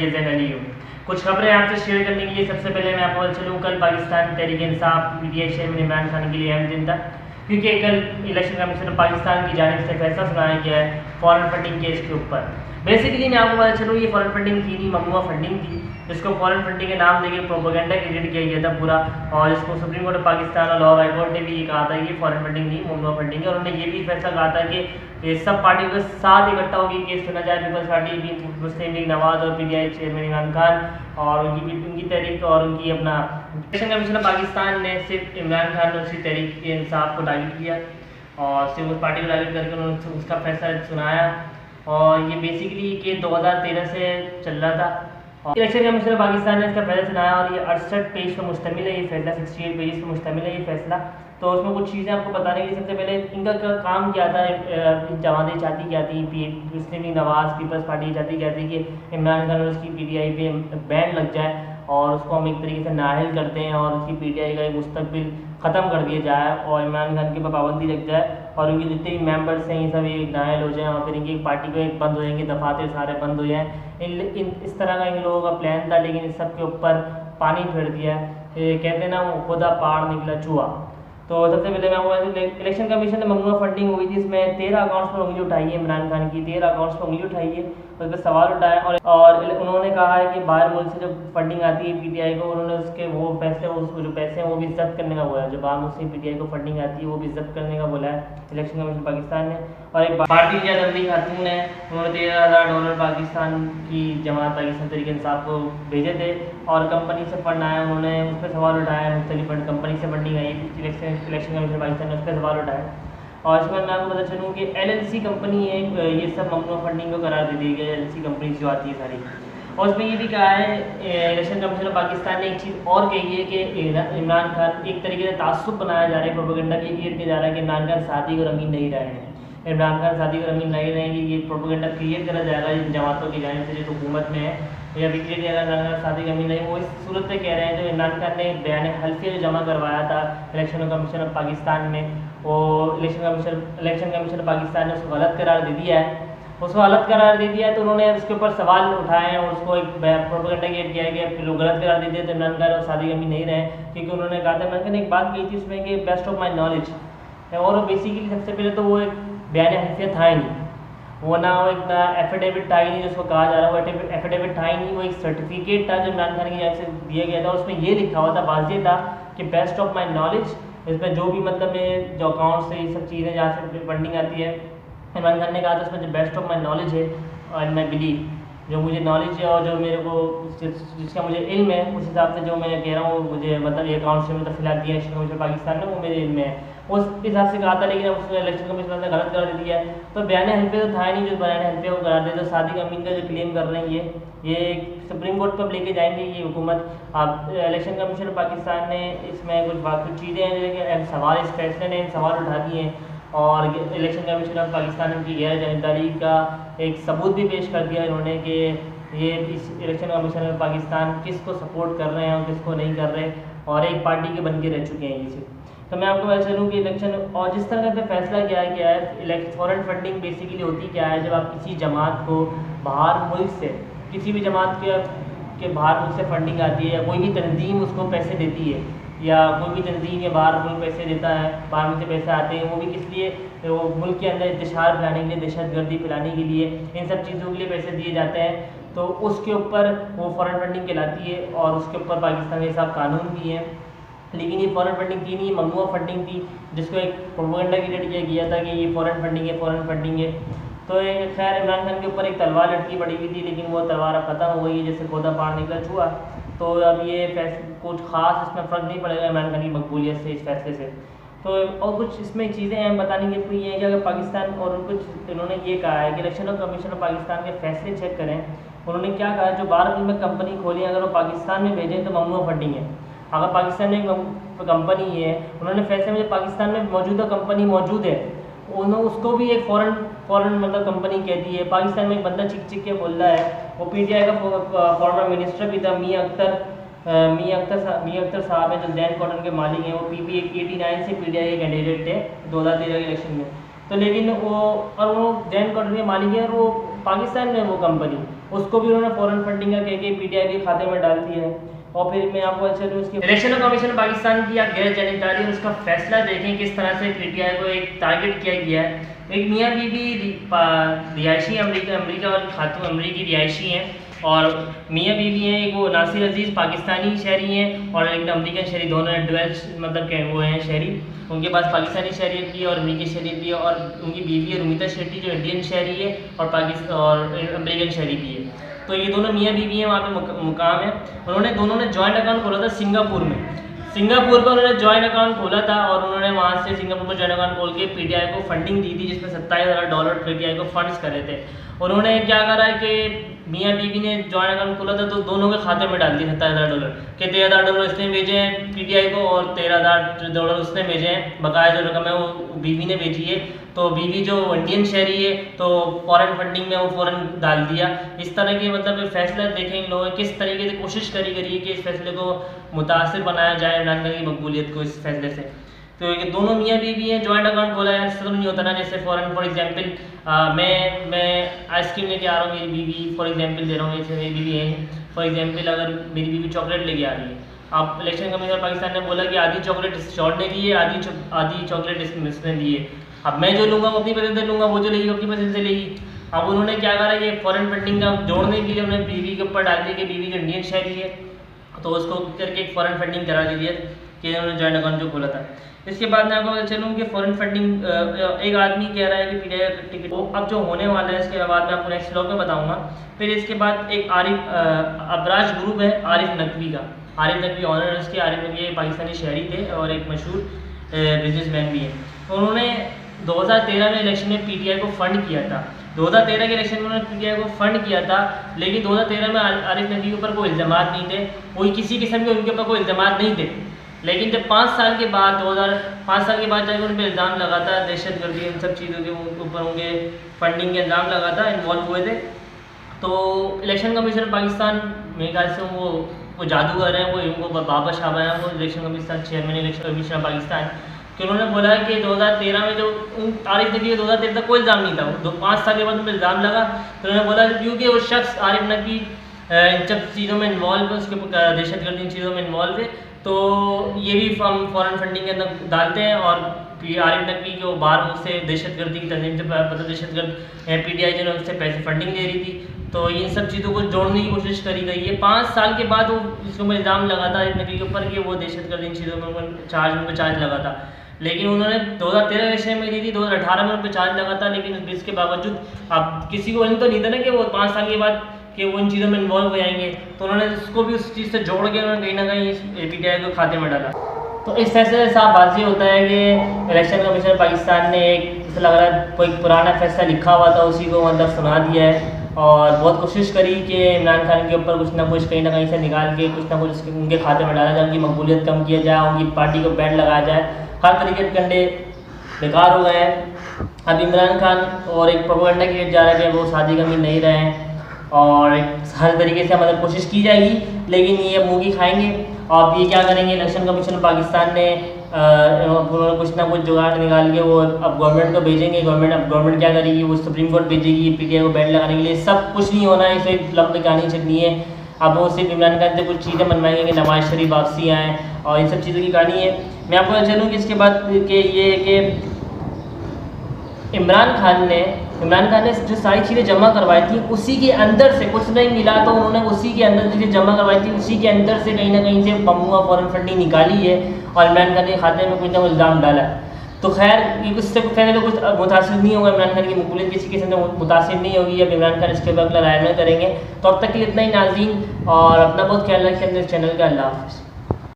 ये जैन अली हूँ। कुछ खबरें आपसे शेयर करने के लिए सबसे पहले मैं आपको चलूँ, कल पाकिस्तान तहरीक इंसाफ पीटीआई चेयरमैन इमरान खान के लिए अहम दिन था, क्योंकि कल इलेक्शन कमीशन पाकिस्तान की जानिब से फैसला सुनाया गया है फॉरेन फंडिंग केस के ऊपर। बेसिकली मैं आपको पता चलूँ, ये फॉरेन फंडिंग थी नहीं, ममनुआ फंडिंग थी, जिसको फॉरेन फंडिंग के नाम देके प्रोपेगेंडा क्रिएट किया गया था पूरा, और इसको सुप्रीम कोर्ट ऑफ पाकिस्तान और लाहौर हाई कोर्ट ने भी ये कहा था कि फॉरेन फंडिंग नहीं, ममनुआ फंडिंग है। और उन्होंने ये भी फैसला कहा था कि ये सब पार्टियों के साथ इकट्ठा होकर केस सुना जाए, पीपल्स पार्टी भी, मुस्लिम लीग नवाज और पीटीआई चेयरमैन इमरान खान और उनकी तहरीक और उनकी अपना इलेक्शन कमीशन ऑफ पाकिस्तान ने सिर्फ इमरान खान ने उसकी तहरीक इंसाफ को टारगेट किया और सिर्फ उस पार्टी को टारगेट करके उन्होंने उसका फैसला सुनाया। और ये बेसिकली कि 2013 से चल रहा था और इलेक्शन कमीशन ऑफ पाकिस्तान ने इसका फैसला सुनाया और ये 68 पेज पर मुश्तमिल है ये फैसला, 68 पेज पर मुश्तमिल है ये फैसला। तो उसमें कुछ चीज़ें आपको बताने के लिए सबसे पहले इनका काम क्या था, जमातें चाहती क्या थी, मुस्लिम लीग नवाज पीपल्स पार्टी चाहती क्या थी कि इमरान खान और उसकी पीटीआई पे बैन लग जाए और उसको हम एक तरीके से नाअहल करते हैं और उसकी पीटीआई का एक मुस्तकबिल ख़त्म कर दिया जाए और इमरान खान के ऊपर पाबंदी लग जाए और उनके जितने भी मेंबर्स हैं ये सब एक नाअहल हो जाएं और फिर इनकी पार्टी को एक बंद हो जाएंगे, दफातर सारे बंद हो जाएँ। इस तरह का इन लोगों का प्लान था, लेकिन इस सब के ऊपर पानी फेर दिया। कहते हैं ना, वो खुदा पहाड़ निकला चूहा। तो सबसे पहले मैं इलेक्शन कमीशन ने ममनुआ फंडिंग हुई थी, इसमें 13 अकाउंट्स पर उंगली उठाई है, इमरान खान की 13 अकाउंट्स पर उंगली उठाई है, उस पर सवाल उठाया और उन्होंने कहा है कि बाहर मुल्क से जो फंडिंग आती है पीटीआई को, उन्होंने उसके वो पैसे जो पैसे हैं वो भी जब्त करने का बोला है। जो बाहर मुल्क से पीटीआई को फंडिंग आती है वो भी जब्त करने का बोला है इलेक्शन कमीशन पाकिस्तान ने। और एक भारतीय जनता खातून है, उन्होंने $13,000 पाकिस्तान की जमात पाकिस्तान तहरीक इंसाफ को भेजे थे और कंपनी से फंड आया, उन्होंने उस पर सवाल उठाया, मुख्तलिफ फंड कंपनी से फंडिंग आई, इलेक्शन कमीशन पाकिस्तान ने उस पर सवाल उठाया। और इसमें मैं आपको बता चलूँ कि एलएलसी कंपनी है, ये सब ममनुआ फंडिंग को करार दे दी गई, एलएलसी कंपनी जो आती है सारी। और उसमें ये भी कहा है इलेक्शन कमीशन ऑफ पाकिस्तान ने एक चीज़ और कही है कि इमरान खान एक तरीके से तासुब बनाया जा रहा है, प्रोपेगेंडा क्रिएट किया जा रहा है कि इमरान खान शादी को रंगीन नहीं रहे हैं, इमरान खान शादी को रंगीन नहीं रहेंगे, ये प्रोपेगेंडा क्रिएट करा जाएगा इन जमातों की जानिब से जो हुकूमत में है, या भी क्रिएट किया जाएगा शादी कमी नहीं। वो इस सूरत पे कह रहे हैं जो इमरान खान ने बयान हल्फिया जो जमा करवाया था इलेक्शन कमीशन ऑफ पाकिस्तान में, वो इलेक्शन कमीशन पाकिस्तान ने उसको गलत करार दे दिया है, उसको गलत करार दे दिया है। तो उन्होंने उसके ऊपर सवाल उठाए हैं और उसको एक प्रोपेगेंडा क्रिएट किया है कि लोग गलत करार दे दिए तो इमरान खान और शादी कमी नहीं रहे, क्योंकि उन्होंने कहा था, इमरान खान ने एक बात कही थी उसमें कि बेस्ट ऑफ माई नॉलेज, और बेसिकली सबसे पहले तो वो एक बयान हल्फिया था ही नहीं, वो ना वो एक एफिडेविट था ही नहीं जिसको कहा जा रहा है, वो एफिडेविट था ही नहीं, वो एक सर्टिफिकेट था जो इमरान खान की जानिब से दिया गया था। उसमें ये लिखा हुआ था, वाज़ेह था कि बेस्ट ऑफ माई नॉलेज, इसमें जो भी मतलब में जो अकाउंट से ये सब चीज़ें जहाँ से फंडिंग आती है, इमरान खान ने कहा था उसमें जो बेस्ट ऑफ माई नॉलेज है और माई बिलीव, जो मुझे नॉलेज है और जो मेरे को जिसका मुझे इल्म है, उस हिसाब से जो मैं कह रहा हूँ मुझे मतलब ये अकाउंट से मतलब फिलहाल दिया इलेक्शन कमीशन पाकिस्तान ने, वो मेरे इल्म में है, उस हिसाब से कहा था। लेकिन अब उसने इलेक्शन कमीशन ने गलत करार दे दिया है। तो बयान हल्फिया तो था ही नहीं, जो बयान हल्फिया को करार दे, जो सादिक अमीन का जो क्लेम कर रहे हैं ये सुप्रीम कोर्ट पर लेके जाएंगे ये हुकूमत। अब इलेक्शन कमीशन पाकिस्तान ने इसमें कुछ चीज़ें हैं जो सवाल, इस फैसले ने सवाल उठा दिए हैं और इलेक्शन कमीशन ऑफ पाकिस्तान की गैर जानबदारी का एक सबूत भी पेश कर दिया इन्होंने कि ये इस इलेक्शन कमीशन ऑफ पाकिस्तान किसको सपोर्ट कर रहे हैं और किसको नहीं कर रहे, और एक पार्टी के बन के रह चुके हैं ये सिर्फ। तो मैं आपको बता चलूँ कि इलेक्शन और जिस तरह का फैसला किया गया है, फॉरेन फंडिंग बेसिकली होती क्या है, जब आप किसी जमात को बाहर मुल्क से, किसी भी जमात के बाहर मुल्क से फंडिंग आती है या कोई भी तंजीम उसको पैसे देती है या कोई भी तंजीम या बाहर मुल्क पैसे देता है, बाहर मुल्क से पैसे आते हैं, वो भी किस लिए, वो मुल्क के अंदर इंतशार फैलाने के लिए, दहशतगर्दी फैलाने के लिए, इन सब चीज़ों के लिए पैसे दिए जाते हैं, तो उसके ऊपर वो फॉरेन फंडिंग कहलाती है और उसके ऊपर पाकिस्तान के साथ कानून भी है। लेकिन ये फॉरेन फंडिंग थी नहीं, ममनुआ फंडिंग थी, जिसको एक प्रोपेगेंडा क्रिएट किया गया था कि ये फॉरेन फंडिंग है, फॉरेन फंडिंग है। तो खैर इमरान खान के ऊपर एक तलवार लटकी पड़ी हुई थी, लेकिन वो तलवार अब खत्म हो गई है, जैसे खुदा पहाड़ निकला चूहा। तो अब ये कुछ खास इसमें फ़र्क नहीं पड़ेगा इमरान खान की मकबूलियत से, इस फैसले से। तो और कुछ इसमें चीज़ें हैं बताने की, तो ये है कि अगर पाकिस्तान और कुछ इन्होंने ये कहा है कि इलेक्शन कमीशन ऑफ पाकिस्तान के फैसले चेक करें। उन्होंने क्या कहा, जो बाहर में कंपनी खोली अगर वो पाकिस्तान में भेजें तो ममनुआ फंडिंग है। अगर पाकिस्तान में एक कंपनी है, उन्होंने फैसले में पाकिस्तान में मौजूदा कंपनी मौजूद है, उन्होंने उसको भी एक फ़ॉरेन मतलब कंपनी कह दी है। पाकिस्तान में एक बंदा चिक के बोल रहा है, वो पीटीआई का फॉर्मर मिनिस्टर भी था, मियां अख्तर साहब हैं जो जैन कॉटन के मालिक हैं। वो PPA 89 से पीटीआई के कैंडिडेट थे 2013 के इलेक्शन में। तो लेकिन वो जैन कॉटन के मालिक है और वो पाकिस्तान में वो कंपनी, उसको भी उन्होंने फॉरेन फंडिंग का कह के पीटीआई के खाते में डाल दिया है। और फिर मैं आपको अच्छा उसके इलेक्शन कमीशन पाकिस्तान की आप गैर जानबदारी और उसका फैसला देखें किस तरह से पीटीआई को एक टारगेट किया गया है। एक मियाँ बीवी रिहायशी अमरीका और खातून अमरीकी रिहायशी हैं और मियाँ बीवी हैं। एक वो नासिर अजीज़ पाकिस्तानी शहरी हैं और एक अमरीकन शहरी, दोनों डुअल मतलब के वो हैं शहरी। उनके पास पाकिस्तानी शहरियत भी है और अमरीकी शहरियत भी है और उनकी बीवी है रुमिता शेट्टी जो इंडियन शहरी है और अमरीकन शहरी भी है। तो ये दोनों मियाँ बीवी हैं, वहाँ पे मुकाम है। उन्होंने दोनों ने जॉइंट अकाउंट खोला था सिंगापुर में। सिंगापुर पर उन्होंने जॉइंट अकाउंट खोला था और उन्होंने वहाँ से सिंगापुर में जॉइंट अकाउंट खोल के पीटीआई को फंडिंग दी थी, जिसमें $27,000 पीटीआई को फंड्स करे थे। उन्होंने क्या करा है कि मियाँ बीवी ने जॉइंट अकाउंट खोला था तो दोनों के खाते में डाल दिए $27,000 के $13,000 इसने भेजे हैं पीटीआई को और $13,000 उसने भेजे हैं। बकाया जो रकम है वो बीवी ने भेजी है। तो बीवी जो इंडियन शहरी है तो फॉरेन फंडिंग में वो फ़ौरन डाल दिया। इस तरह के मतलब फैसला देखें इन लोगों ने किस तरीके से कोशिश करी है कि इस फैसले को मुतासिर बनाया जाए इमरान खान की मकबूलियत को इस फैसले से। तो ये दोनों मियाँ बीवी हैं, जॉइंट अकाउंट खोला है। ऐसा तो नहीं होता ना जैसे फॉर एग्जांपल मैं आइसक्रीम लेके आ रहा हूँ, मेरी बीवी फॉर एग्जांपल दे रहा हूँ, जैसे मेरी बीवी है फॉर एग्जांपल अगर मेरी बीवी चॉकलेट लेके आ रही है, अब इलेक्शन कमीशन पाकिस्तान ने बोला कि आधी चॉकलेट शॉर्ट ने दी है, आधी चॉकलेट इसने दी है। अब मैं जो लूँगा वो अपनी पसंद से लूँगा, वो जो लेगी अपनी पसंद से लेगी। अब उन्होंने क्या करा कि फॉरेन फंडिंग का जोड़ने के लिए उन्होंने बीवी के ऊपर डाल दिया कि बीवी जो इंडियन शहरी है तो उसको करके एक फॉरेन फंडिंग करा दी है कि उन्होंने जॉइंट अकाउंट जो खोला था। इसके बाद मैं आपको चलूँ कि फॉरेन फंडिंग एक आदमी कह रहा है कि पीटीआई का टिकट अब जो होने वाला है इसके बाद मैं आपको नेक्स्ट ब्लॉग में बताऊँगा। फिर इसके बाद एक अबराज ग्रुप है आरिफ नकवी का, आरिफ नकवी ऑनर इसके, आरिफ नकवी पाकिस्तानी शहरी थे और एक मशहूर बिजनेसमैन भी है। तो उन्होंने 2013 में इलेक्शन में पीटीआई को फंड किया था। 2013 के इलेक्शन में उन्होंने पीटीआई को फंड किया था, लेकिन 2013 में आरिफ नकवी के ऊपर कोई इल्ज़ाम नहीं थे, कोई किसी किस्म के उनके ऊपर कोई इल्ज़ाम नहीं थे। लेकिन जब 5 साल के बाद 2005 साल के बाद जाकर उन पर इल्ज़ाम लगा था दहशतगर्दी इन सब चीज़ों के ऊपर उनके फंडिंग के इल्ज़ाम लगा था, इन्वॉल्व हुए थे। तो इलेक्शन कमीशन पाकिस्तान मेरे ख्याल से वो जादूगर हैं, वो इनको बाबा शाबा हैं, वो election commission chairman election commission Pakistan कि उन्होंने बोला कि 2013 में जो आरिफ नकवी 2013 तक कोई इल्ज़ाम नहीं था, 5 साल के बाद उन पर इल्ज़ाम लगा तो उन्होंने बोला क्योंकि वो शख्स आरिफ नकवी इन सब चीज़ों में इन्वॉल्व है, उसके दहशतगर्दी इन चीज़ों में इन्वॉल्व है, तो ये भी हम फॉरेन फंडिंग के अंदर डालते हैं। और आरिफ नकवी को बाहर मुझसे दहशतगर्दी की तंजीम से मतलब दहशतगर्द पीटीआई जो है उससे पैसे फंडिंग दे रही थी, तो इन सब चीज़ों को जोड़ने की कोशिश करी गई है। 5 साल के बाद वो इसके ऊपर इल्ज़ाम लगा था आरिफ नकवी के ऊपर कि वो दहशतगर्दी इन चीज़ों में उनको चार्ज लगा था, लेकिन उन्होंने 2013 इलेक्शन में दी थी, 2018 में उन पर चार्ज लगा था, लेकिन इसके बावजूद अब किसी को तो नहीं था ना कि वो 5 साल के बाद कि वो इन चीज़ों में इन्वॉल्व हो जाएंगे, तो उन्होंने उसको भी उस चीज़ से जोड़ के उन्होंने कहीं ना कहीं इस पीटीआई को खाते में डाला। तो इस फैसले से साफ बाजी होता है कि इलेक्शन कमीशन पाकिस्तान ने एक जैसे लग रहा है कोई पुराना फैसला लिखा हुआ था उसी को मतलब सुना दिया है और बहुत कोशिश करी कि इमरान खान के ऊपर कुछ ना कुछ कहीं ना कहीं से निकाल के कुछ ना कुछ उनके खाते में डाला जाए, उनकी मकबूलियत कम किया जाए, उनकी पार्टी को बैंड लगाया जाए। हर तरीके के कंडे बेकार हो गए हैं। अब इमरान खान और एक प्रोपेगेंडा किया जा रहा है कि वो शादी का नहीं रहे हैं और हर तरीके से मतलब कोशिश की जाएगी, लेकिन ये मुँह की खाएंगे। और ये क्या करेंगे, इलेक्शन कमीशन पाकिस्तान ने उन्होंने कुछ ना कुछ जुगाड़ निकाल के वो अब गवर्नमेंट को भेजेंगे। गवर्नमेंट क्या करेगी, वो सुप्रीम कोर्ट भेजेगी पीटीआई को बैंड लगाने के लिए। सब कुछ नहीं होना है, इसे लंबी कहानी चलनी है। अब वो सिर्फ इमरान खान से कुछ चीज़ें मनवाएंगे कि नवाज शरीफ वापसी आएँ और इन सब चीज़ों की कहानी है। मैं आपको चलूँ कि इसके बाद कि ये कि इमरान खान ने जो सारी चीज़ें जमा करवाई थी उसी के अंदर से कुछ नहीं मिला, तो उन्होंने उसी के अंदर चीज़ें जमा करवाई थी उसी के अंदर से कहीं ना कहीं से बमुआ फॉरेन फंडिंग निकाली है और इमरान खान के खाते में कुछ ना कुछ इल्ज़ाम डाला है। तो खैर उससे पहले तो कुछ मुतासिर नहीं होगा, इमरान खान की मकबूलियत किसी किस्म से मुतासिर नहीं होगी। अब इमरान खान इसके बाद राय में करेंगे। तो अब तक के लिए इतना ही नाज़रीन, और अपना बहुत ख्याल रखें अपने चैनल का। अल्लाह हाफ़िज़।